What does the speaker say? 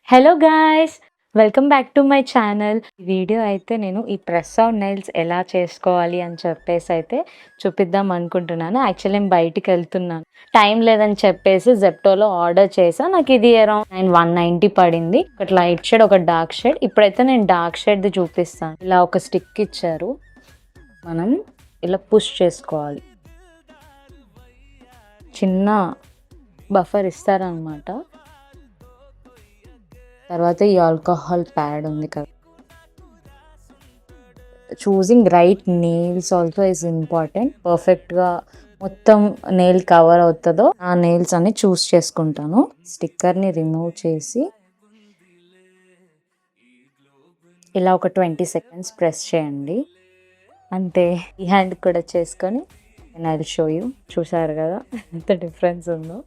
Hello guys! Welcome back to my channel. ఈ video అయితే నేను ఈ ప్రెస్ ఆన్ నెయిల్స్ ఎలా చేసుకోవాలి అని చెప్పేసి అయితే చూపిద్దాం అనుకుంటున్నాను. యాక్చువల్లీ నేను బయటికెళ్తున్నాను. టైం లేదని చెప్పేసి జెప్టోలో ఆర్డర్ చేశా. నాకు ఇది అరౌండ్ 190 పడింది. ఒకటి లైట్ షేడ్, ఒకటి డార్క్ షేడ్. ఇప్పుడైతే నేను డార్క్ షేడ్‌ది చూపిస్తాను. ఇలా ఒక స్టిక్ ఇచ్చారు. మనం ఇలా పుష్ చేసుకోవాలి. చిన్న బఫర్ ఇస్తారనమాట. తర్వాత ఈ ఆల్కహాల్ ప్యాడ్ ఉంది కదా, choosing right nails also is important. పర్ఫెక్ట్గా మొత్తం నెయిల్ కవర్ అవుతుందో ఆ నెయిల్స్ అని చూస్ చేసుకుంటాను. స్టిక్కర్ని రిమూవ్ చేసి ఇలా ఒక 20 seconds ప్రెస్ చేయండి. అంతే. ఈ హ్యాండ్ కూడా చేసుకొని నేను అది షో యూ. చూసారు కదా ఎంత డిఫరెన్స్ ఉందో.